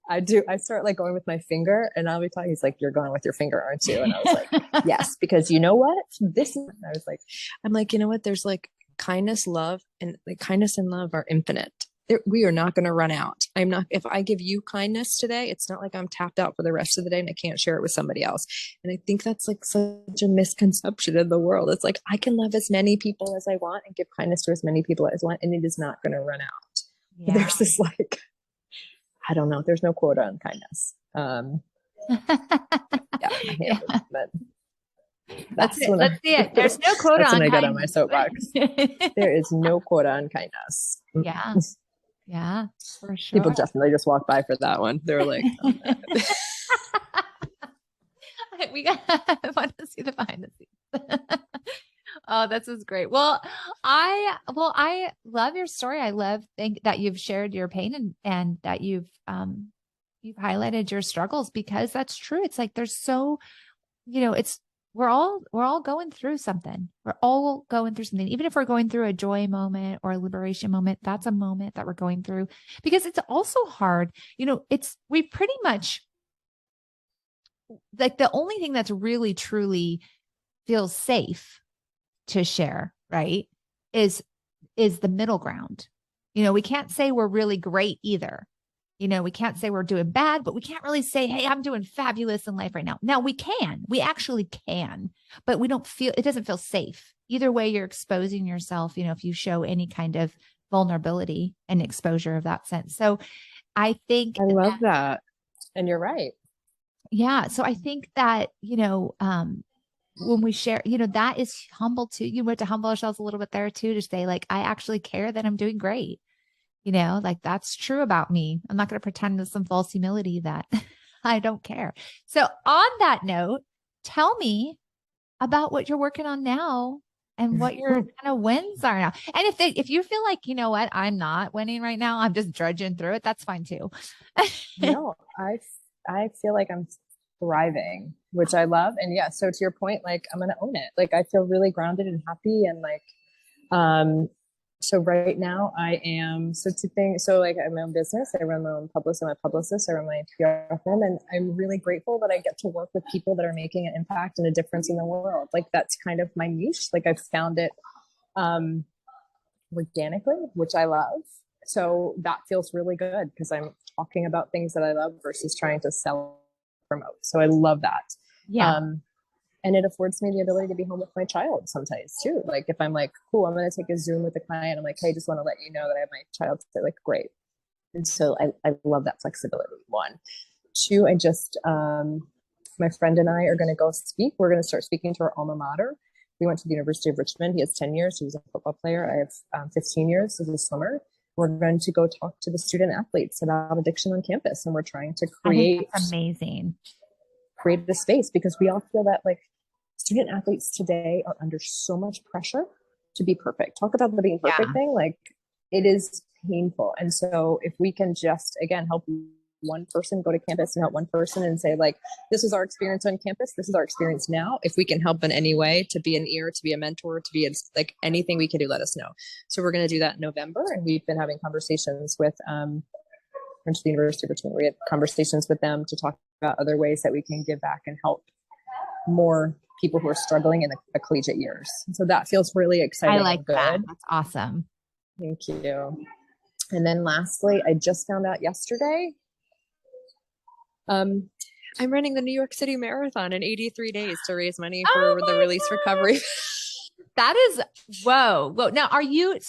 I do. I start like going with my finger, and I'll be talking. He's like, "You're going with your finger, aren't you?" And I was like, "Yes," because you know what? This. And I was like, "I'm like, you know what? There's like kindness, love, and like kindness and love are infinite. We are not going to run out. I'm not. If I give you kindness today, it's not like I'm tapped out for the rest of the day and I can't share it with somebody else. And I think that's like such a misconception in the world. It's like I can love as many people as I want and give kindness to as many people as I want, and it is not going to run out. Yeah. There's this like, I don't know. There's no quota on kindness. Yeah, but that's it. Let's see it. There's no quota that's on when I kindness. got on my soapbox. There is no quota on kindness. Yeah. Yeah, for sure. People definitely just walk by for that one. They're like, oh, I want to see the behind the scenes. Oh, this is great. Well, I love your story. I love that you've shared your pain and that you've highlighted your struggles, because that's true. It's like there's so, we're all going through something. We're all going through something. Even if we're going through a joy moment or a liberation moment, that's a moment that we're going through, because it's also hard. We pretty much, like, the only thing that's really truly feels safe to share, right, is the middle ground. We can't say we're really great either. We can't say we're doing bad, but we can't really say, hey, I'm doing fabulous in life right now. Now we actually can, but it doesn't feel safe. Either way, you're exposing yourself, if you show any kind of vulnerability and exposure of that sense. So I think I love that. And you're right. Yeah. So I think that, when we share, that is humble too. You want to humble ourselves a little bit there too, to say like, I actually care that I'm doing great. Like that's true about me. I'm not going to pretend with some false humility that I don't care. So on that note, tell me about what you're working on now and what your kind of wins are now. And if you feel like, you know what, I'm not winning right now, I'm just drudging through it, that's fine too. No, I feel like I'm thriving, which I love. And yeah, so to your point, like I'm going to own it. Like I feel really grounded and happy. And like, so right now I am, so like I have my own business. I run my own publicist. I'm a publicist. I run my PR firm, and I'm really grateful that I get to work with people that are making an impact and a difference in the world. Like that's kind of my niche. Like I've found it, organically, which I love. So that feels really good because I'm talking about things that I love versus trying to sell, promote. So I love that. Yeah. And it affords me the ability to be home with my child sometimes too. Like if I'm like, cool, I'm going to take a Zoom with a client. I'm like, hey, just want to let you know that I have my child. They're like, great. And so I love that flexibility. One, two, my friend and I are going to go speak. We're going to start speaking to our alma mater. We went to the University of Richmond. He has 10 years. He was a football player. I have 15 years as a swimmer. We're going to go talk to the student athletes about addiction on campus. And we're trying to create a space, because we all feel that like student athletes today are under so much pressure to be perfect. Talk about the being perfect thing. Like it is painful. And so if we can just, again, help one person go to campus and help one person and say like, this is our experience on campus. This is our experience now. If we can help in any way, to be an ear, to be a mentor, to be like anything we can do, let us know. So we're going to do that in November. And we've been having conversations with, went to the University of Richmond. We had conversations with them to talk about other ways that we can give back and help more people who are struggling in the collegiate years. And so that feels really exciting. I like that. That's awesome. Thank you. And then lastly, I just found out yesterday, I'm running the New York City Marathon in 83 days to raise money for the release recovery. That is, whoa. Now, are you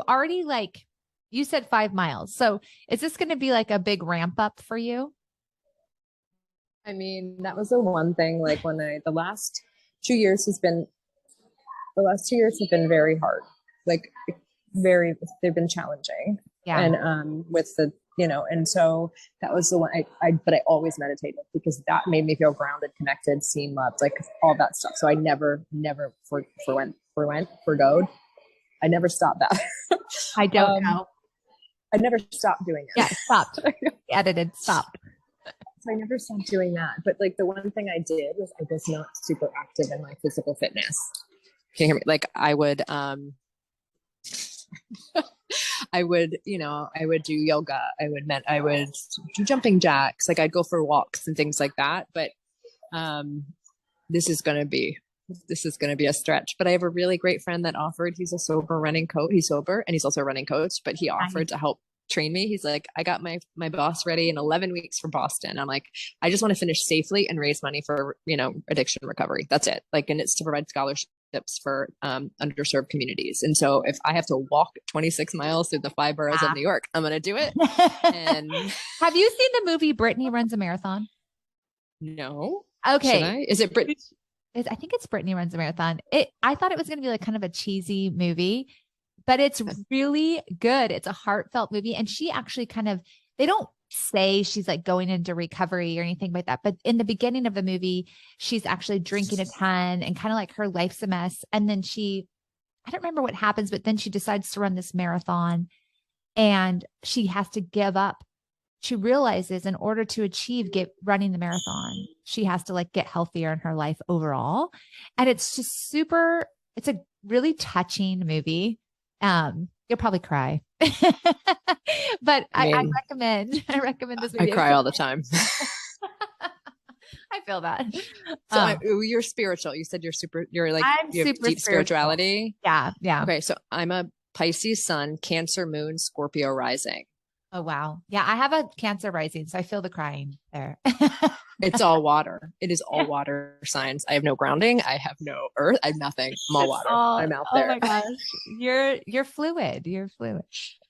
already like, you said 5 miles. So is this going to be like a big ramp up for you? I mean, that was the one thing, like the last 2 years have been very hard. Like they've been challenging. Yeah. And with the and so that was the one but I always meditated because that made me feel grounded, connected, seen, loved, like all that stuff. So I never forgoed. I never stopped that. I don't know. I never stopped doing it. Yeah, stopped. Edited, stopped. So I never stopped doing that. But like the one thing I did was I was not super active in my physical fitness. Can you hear me? Like I would I would do yoga. I would do jumping jacks. Like I'd go for walks and things like that. But this is going to be a stretch. But I have a really great friend that offered, he's a sober running coach. He's sober and he's also a running coach, but he offered to help train me. He's like, I got my boss ready in 11 weeks for Boston. I'm like, I just want to finish safely and raise money for, addiction recovery. That's it. Like, and it's to provide scholarships for underserved communities. And so if I have to walk 26 miles through the 5 boroughs of New York, I'm going to do it. And have you seen the movie Brittany Runs a Marathon? No. Okay. Should I? Is it Brittany? I think it's Brittany Runs a Marathon. I thought it was going to be like kind of a cheesy movie, but it's really good. It's a heartfelt movie. And she actually they don't say she's like going into recovery or anything like that. But in the beginning of the movie, she's actually drinking a ton and kind of like her life's a mess. And then I don't remember what happens, but then she decides to run this marathon and she has to give up. She realizes in order to achieve running the marathon, she has to like get healthier in her life overall. And it's just it's a really touching movie. You'll probably cry, but I recommend this movie. I cry all the time. I feel that. So you're spiritual. You said you're like, you have deep spirituality. Yeah. Yeah. Okay. So I'm a Pisces sun, Cancer moon, Scorpio rising. Oh, wow. Yeah. I have a Cancer rising, so I feel the crying there. It's all water. It is all water signs. I have no grounding. I have no earth. I have nothing. I'm all water. I'm out there. Oh my gosh. You're fluid. You're fluid.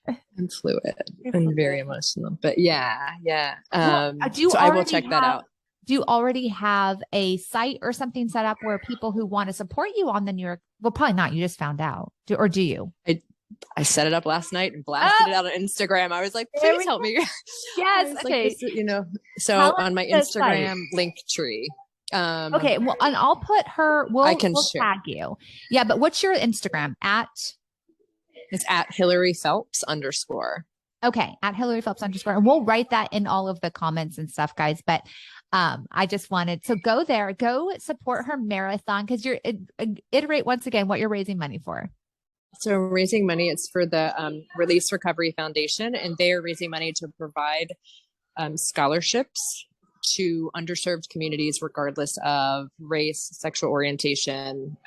I'm fluid and very emotional, but yeah. So I will check that out. Do you already have a site or something set up where people who want to support you on the New York, well, probably not. You just found out. Or do you? I set it up last night and blasted it out on Instagram. I was like, please help me. Yes. Okay. Like, so on my Instagram link tree. Okay. Well, and I'll put we'll tag you. Yeah. But what's your Instagram It's at Hilary Phelps _. Okay. At Hilary Phelps _ And we'll write that in all of the comments and stuff, guys. But I just so go there, go support her marathon. Cause iterate once again what you're raising money for. So raising money, it's for the Release Recovery Foundation, and they are raising money to provide scholarships to underserved communities, regardless of race, sexual orientation,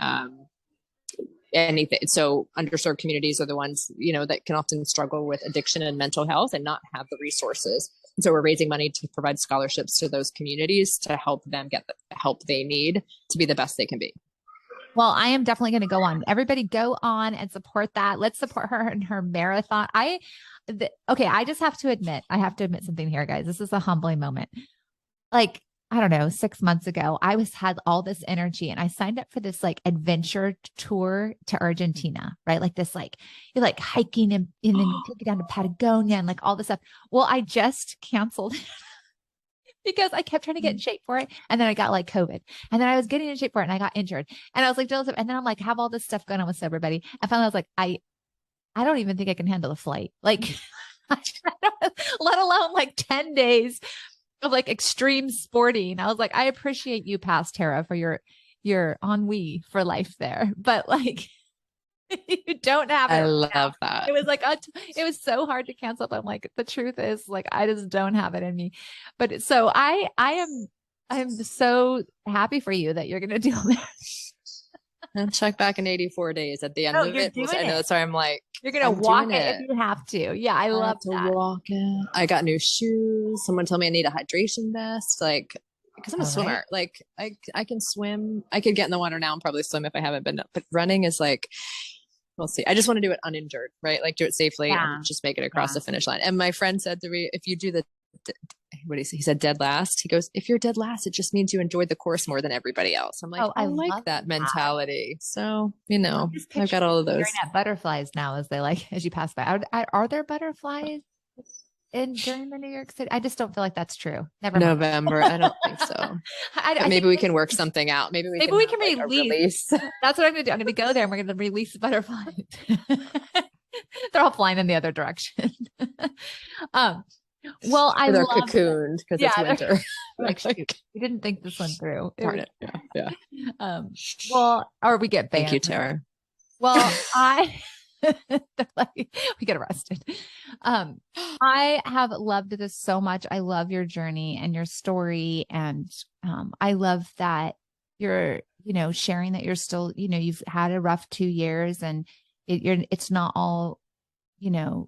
anything. So underserved communities are the ones, that can often struggle with addiction and mental health and not have the resources. And so we're raising money to provide scholarships to those communities to help them get the help they need to be the best they can be. Well, I am definitely going to go on. Everybody go on and support that. Let's support her in her marathon. I just I have to admit something here, guys. This is a humbling moment. Like, I don't know, 6 months ago, I had all this energy and I signed up for this like adventure tour to Argentina, right? Like this, like you're like hiking and then you take it down to Patagonia and like all this stuff. Well, I just canceled because I kept trying to get in shape for it. And then I got like COVID and then I was getting in shape for it and I got injured and I was like, and then I'm like, have all this stuff going on with SoberBuddy. And finally I was like, I don't even think I can handle a flight. Like, let alone like 10 days of like extreme sporting. I was like, I appreciate you, past Tara, for your ennui for life there. But like, you don't have it. I love that. It was like, it was so hard to cancel. But I'm like, the truth is like, I just don't have it in me. But so I am so happy for you that you're going to do this. And check back in 84 days at the end of it. I know. So I'm like, you're going to walk it if you have to. Yeah. I love that. Walk it. I got new shoes. Someone told me I need a hydration vest. Like, because I'm a swimmer. Right. Like I can swim. I could get in the water now and probably swim if I haven't been, but running is like, we'll see. I just want to do it uninjured, right? Like do it safely and just make it across the finish line. And my friend said to me, if you do he said dead last. He goes, if you're dead last, it just means you enjoyed the course more than everybody else. I'm like, I like that mentality. So, I've got all of those. At butterflies now as you pass by. Are there butterflies? during the New York City? I just don't feel like that's true. Never mind. November. I don't think so. I But maybe think we can work something out. Maybe we can have, like, a release. release. That's what I'm going to do. I'm going to go there and we're going to release the butterflies. They're all flying in the other direction. um, well, I They're love cocooned because it's winter. like, shoot, we didn't think this one through. Darn it. Yeah. Well, or we get banned. Thank you, Tara. Well, we get arrested. I have loved this so much. I love your journey and your story. And I love that you're, sharing that you're still, you've had a rough 2 years and it's not all,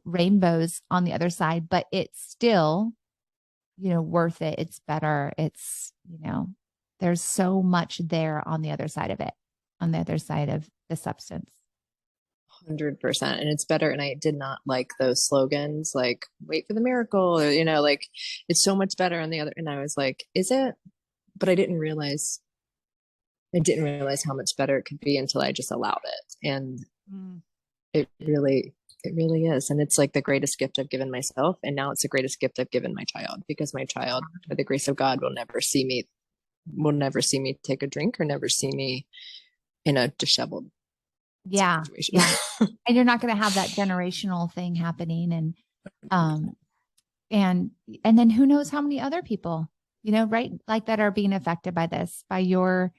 rainbows on the other side, but it's still, worth it. It's better. It's, there's so much there on the other side of it, on the other side of the substance. 100%. And it's better. And I did not like those slogans, like wait for the miracle, or, like it's so much better on the other. And I was like, is it? But I didn't realize how much better it could be until I just allowed it. And it really is. And it's like the greatest gift I've given myself. And now it's the greatest gift I've given my child, because my child, by the grace of God, will never see me take a drink or never see me in a disheveled situation. Yeah. And you're not going to have that generational thing happening. And then who knows how many other people, right, like that are being affected by this, by your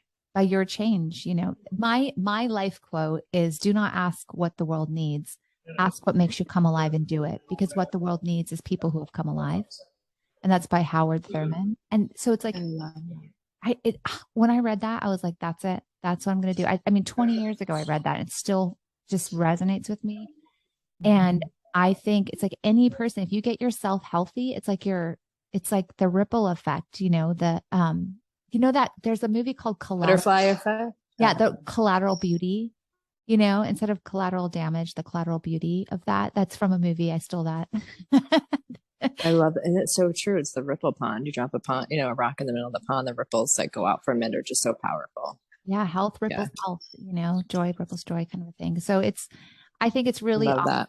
change. My life quote is, do not ask what the world needs. Ask what makes you come alive and do it, because what the world needs is people who have come alive. And that's by Howard Thurman. And so it's like, when I read that, I was like, that's it. That's what I'm going to do. I mean, 20 years ago, I read that and it still just resonates with me. And I think it's like any person, if you get yourself healthy, it's like the ripple effect, that there's a movie called Butterfly Effect. Yeah. The Collateral Beauty, instead of collateral damage, the collateral beauty of that's from a movie. I stole that. I love it. And it's so true. It's the ripple pond. You drop a rock in the middle of the pond, the ripples that go out for a minute are just so powerful. Yeah. Health ripples health, joy ripples joy, kind of a thing. So I think it's really awesome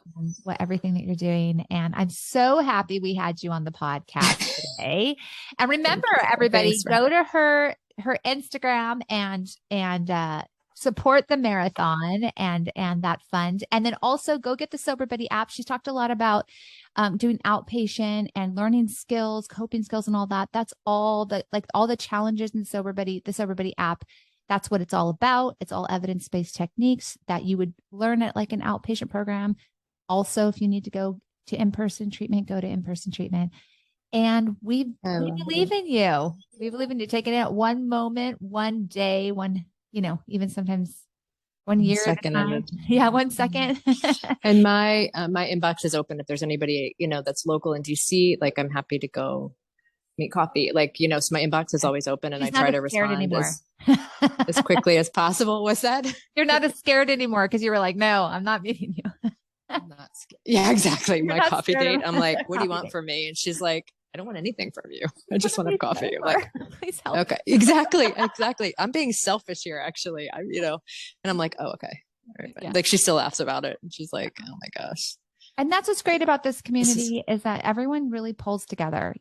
everything that you're doing. And I'm so happy we had you on the podcast today. And remember, everybody, go to her Instagram and support the marathon and that fund. And then also go get the SoberBuddy app. She's talked a lot about doing outpatient and learning skills, coping skills, and all that. That's all the challenges in the SoberBuddy app. That's what it's all about. It's all evidence-based techniques that you would learn at like an outpatient program. Also, if you need to go to in-person treatment, go to in-person treatment. And we believe in you. We believe in you, taking it one moment, one day, even sometimes 1 year at a time. Yeah, 1 second. And my inbox is open if there's anybody, that's local in DC. Like, I'm happy to go meet coffee. Like, so my inbox is always open, and I try to respond as quickly as possible. What's that? You're not as scared anymore because you were like, no, I'm not meeting you. I'm not scared. Yeah, exactly. My coffee date. I'm like, what do you want from me? And she's like, I don't want anything from you. I just want a coffee. I'm like, please help. Okay, exactly. I'm being selfish here, actually. And I'm like, oh, okay. Right. Yeah. Like, she still laughs about it, and she's like, oh my gosh. And that's what's great about this community is that everyone really pulls together,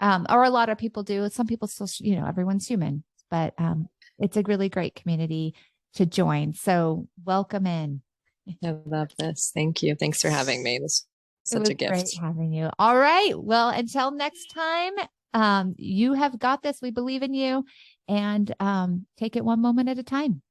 or a lot of people do. Some people still, everyone's human, but it's a really great community to join. So welcome in. I love this. Thank you. Thanks for having me. This such a gift. Great having you. All right. Well, until next time, you have got this. We believe in you, and take it one moment at a time.